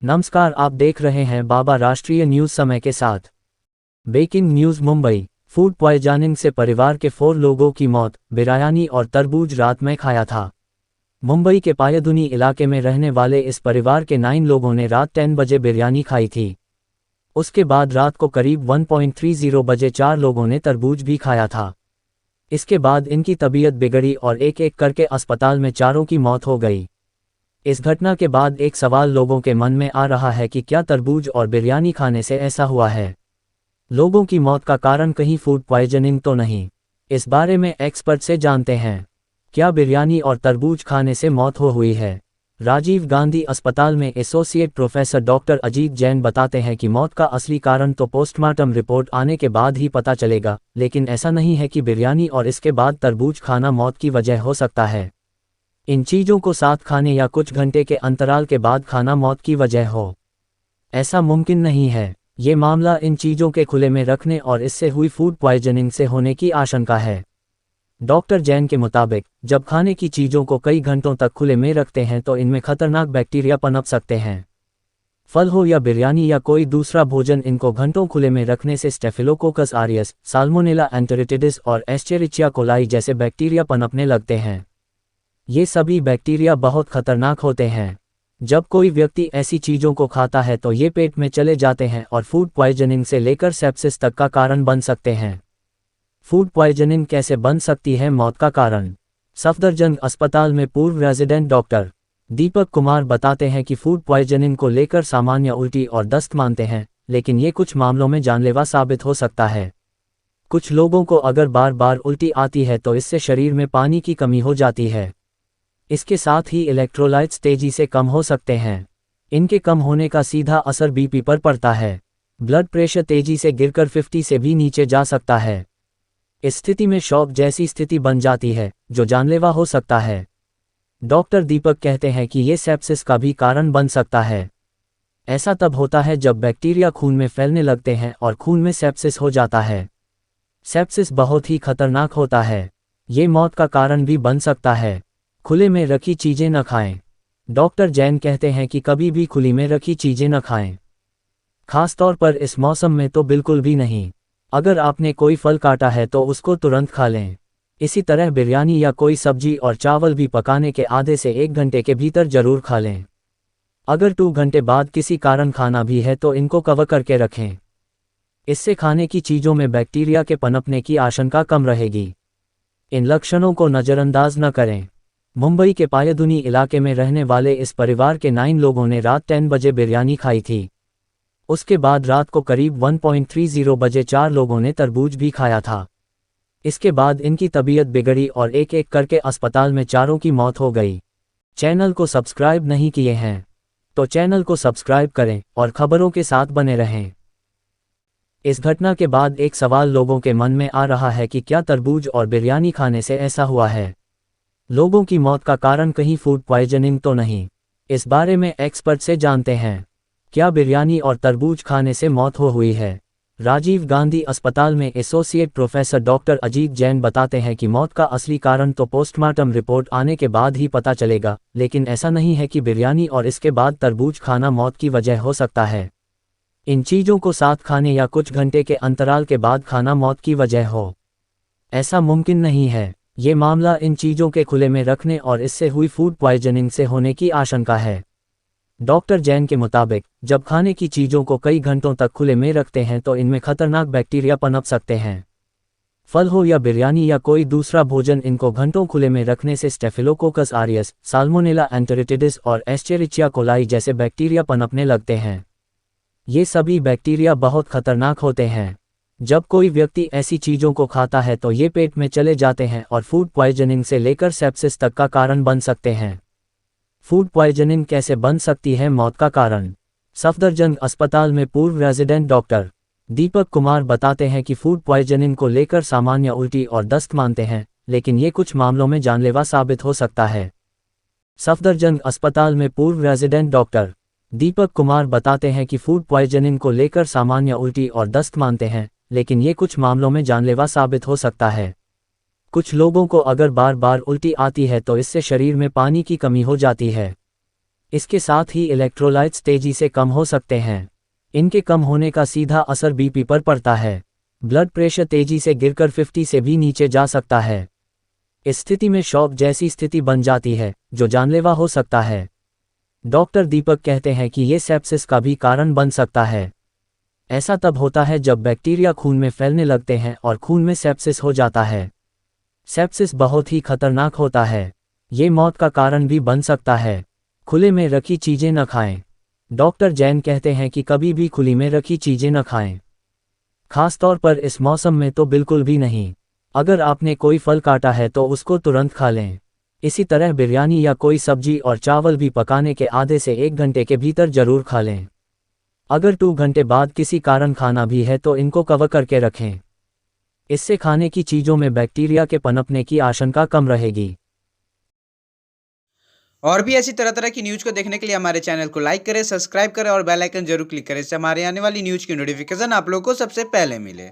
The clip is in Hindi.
नमस्कार, आप देख रहे हैं बाबा राष्ट्रीय न्यूज समय के साथ। Breaking news Mumbai. Food poisoning से परिवार के 4 लोगों की मौत। बिरयानी और तरबूज रात में खाया था। मुंबई के पायधुनी इलाके में रहने वाले इस परिवार के 9 लोगों ने रात 10 बजे बिरयानी खाई थी। उसके बाद रात को करीब 1:30 बजे 4 लोगों ने तरबूज भी खाया था। इसके बाद इनकी तबीयत बिगड़ी और एक एक करके अस्पताल में चारों की मौत हो गई। इस घटना के बाद एक सवाल लोगों के मन में आ रहा है कि क्या तरबूज और बिरयानी खाने से ऐसा हुआ है। लोगों की मौत का कारण कहीं फूड पॉइजनिंग तो नहीं? इस बारे में एक्सपर्ट से जानते हैं। क्या बिरयानी और तरबूज खाने से मौत हुई है? राजीव गांधी अस्पताल में associate professor doctor Ajit Jain बताते हैं कि मौत का असली कारण तो पोस्टमार्टम रिपोर्ट आने के बाद ही पता चलेगा, लेकिन ऐसा नहीं है कि बिरयानी और इसके बाद तरबूज खाना मौत की वजह हो सकता है। इन चीज़ों को साथ खाने या कुछ घंटे के अंतराल के बाद खाना मौत की वजह हो, ऐसा मुमकिन नहीं है। ये मामला इन चीज़ों के खुले में रखने और इससे हुई फूड पॉइजनिंग से होने की आशंका है। डॉक्टर जैन के मुताबिक, जब खाने की चीज़ों को कई घंटों तक खुले में रखते हैं तो इनमें खतरनाक बैक्टीरिया पनप सकते हैं। फल हो या बिरयानी या कोई दूसरा भोजन, इनको घंटों खुले में रखने से स्टेफिलोकोकस ऑरियस, साल्मोनेला एंटेरिटिडिस और एस्चेरिचिया कोलाई जैसे बैक्टीरिया पनपने लगते हैं। ये सभी बैक्टीरिया बहुत खतरनाक होते हैं। जब कोई व्यक्ति ऐसी चीज़ों को खाता है तो ये पेट में चले जाते हैं और फूड पॉइजनिंग से लेकर सेप्सिस तक का कारण बन सकते हैं। फूड पॉइजनिंग कैसे बन सकती है मौत का कारण? सफदरजंग अस्पताल में पूर्व रेजिडेंट डॉक्टर दीपक कुमार बताते हैं कि फूड पॉइजनिंग को लेकर सामान्य उल्टी और दस्त मानते हैं, लेकिन ये कुछ मामलों में जानलेवा साबित हो सकता है। कुछ लोगों को अगर बार बार उल्टी आती है तो इससे शरीर में पानी की कमी हो जाती है। इसके साथ ही इलेक्ट्रोलाइट्स तेजी से कम हो सकते हैं। इनके कम होने का सीधा असर बीपी पर पड़ता है। ब्लड प्रेशर तेजी से गिरकर 50 से भी नीचे जा सकता है। इस स्थिति में शॉक जैसी स्थिति बन जाती है, जो जानलेवा हो सकता है। डॉक्टर दीपक कहते हैं कि ये सेप्सिस का भी कारण बन सकता है। ऐसा तब होता है जब बैक्टीरिया खून में फैलने लगते हैं और खून में सेप्सिस हो जाता है। सेप्सिस बहुत ही खतरनाक होता है। ये मौत का कारण भी बन सकता है। खुले में रखी चीज़ें न खाएं। डॉक्टर जैन कहते हैं कि कभी भी खुली में रखी चीज़ें न खाएं। खासतौर पर इस मौसम में तो बिल्कुल भी नहीं। अगर आपने कोई फल काटा है तो उसको तुरंत खा लें। इसी तरह बिरयानी या कोई सब्जी और चावल भी पकाने के आधे से 1 घंटे के भीतर जरूर खा लें। अगर 2 घंटे बाद किसी कारण खाना भी है तो इनको कवर करके रखें। इससे खाने की चीज़ों में बैक्टीरिया के पनपने की आशंका कम रहेगी। इन लक्षणों को नज़रअंदाज न करें। मुंबई के पायधुनी इलाके में रहने वाले इस परिवार के 9 लोगों ने रात 10 बजे बिरयानी खाई थी। उसके बाद रात को करीब 1:30 बजे 4 लोगों ने तरबूज भी खाया था। इसके बाद इनकी तबीयत बिगड़ी और एक एक करके अस्पताल में चारों की मौत हो गई। चैनल को सब्सक्राइब नहीं किए हैं तो चैनल को सब्सक्राइब करें और खबरों के साथ बने रहें। इस घटना के बाद एक सवाल लोगों के मन में आ रहा है कि क्या तरबूज और बिरयानी खाने से ऐसा हुआ है। लोगों की मौत का कारण कहीं फूड पॉइजनिंग तो नहीं? इस बारे में एक्सपर्ट से जानते हैं। क्या बिरयानी और तरबूज खाने से मौत हुई है? राजीव गांधी अस्पताल में associate professor doctor Ajit Jain बताते हैं कि मौत का असली कारण तो पोस्टमार्टम रिपोर्ट आने के बाद ही पता चलेगा, लेकिन ऐसा नहीं है कि बिरयानी और इसके बाद तरबूज खाना मौत की वजह हो सकता है। इन चीज़ों को साथ खाने या कुछ घंटे के अंतराल के बाद खाना मौत की वजह हो, ऐसा मुमकिन नहीं है। ये मामला इन चीज़ों के खुले में रखने और इससे हुई फूड पॉइजनिंग से होने की आशंका है। डॉक्टर जैन के मुताबिक, जब खाने की चीज़ों को कई घंटों तक खुले में रखते हैं तो इनमें खतरनाक बैक्टीरिया पनप सकते हैं। फल हो या बिरयानी या कोई दूसरा भोजन, इनको घंटों खुले में रखने से स्टेफिलोकोकस ऑरियस, साल्मोनेला एंटेरिटिडिस और एस्चेरिचिया कोलाई जैसे बैक्टीरिया पनपने लगते हैं। ये सभी बैक्टीरिया बहुत खतरनाक होते हैं। जब कोई व्यक्ति ऐसी चीज़ों को खाता है तो ये पेट में चले जाते हैं और फूड पॉइजनिंग से लेकर सेप्सिस तक का कारण बन सकते हैं। फूड पॉइजनिंग कैसे बन सकती है मौत का कारण? सफदरजंग अस्पताल में पूर्व रेजिडेंट डॉक्टर दीपक कुमार बताते हैं कि फूड पॉइजनिंग को लेकर सामान्य उल्टी और दस्त मानते हैं, लेकिन ये कुछ मामलों में जानलेवा साबित हो सकता है। सफदरजंग अस्पताल में पूर्व रेजिडेंट डॉक्टर दीपक कुमार बताते हैं कि फूड पॉइजनिंग को लेकर सामान्य उल्टी और दस्त मानते हैं, लेकिन ये कुछ मामलों में जानलेवा साबित हो सकता है। कुछ लोगों को अगर बार बार उल्टी आती है तो इससे शरीर में पानी की कमी हो जाती है। इसके साथ ही इलेक्ट्रोलाइट्स तेजी से कम हो सकते हैं। इनके कम होने का सीधा असर बीपी पर पड़ता है। ब्लड प्रेशर तेजी से गिरकर 50 से भी नीचे जा सकता है। इस स्थिति में शॉक जैसी स्थिति बन जाती है, जो जानलेवा हो सकता है। डॉक्टर दीपक कहते हैं कि ये सेप्सिस का भी कारण बन सकता है। ऐसा तब होता है जब बैक्टीरिया खून में फैलने लगते हैं और खून में सेप्सिस हो जाता है। सेप्सिस बहुत ही खतरनाक होता है। ये मौत का कारण भी बन सकता है। खुले में रखी चीजें न खाएं। डॉक्टर जैन कहते हैं कि कभी भी खुली में रखी चीजें न खाएं। खासतौर पर इस मौसम में तो बिल्कुल भी नहीं। अगर आपने कोई फल काटा है तो उसको तुरंत खा लें। इसी तरह बिरयानी या कोई सब्जी और चावल भी पकाने के आधे से 1 घंटे के भीतर जरूर खा लें। अगर 2 घंटे बाद किसी कारण खाना भी है तो इनको कवर करके रखें। इससे खाने की चीज़ों में बैक्टीरिया के पनपने की आशंका कम रहेगी। और भी ऐसी तरह तरह की न्यूज़ को देखने के लिए हमारे चैनल को लाइक करें, सब्सक्राइब करें और बेल आइकन जरूर क्लिक करें। इससे हमारे आने वाली न्यूज़ की नोटिफिकेशन आप लोगों को सबसे पहले मिले।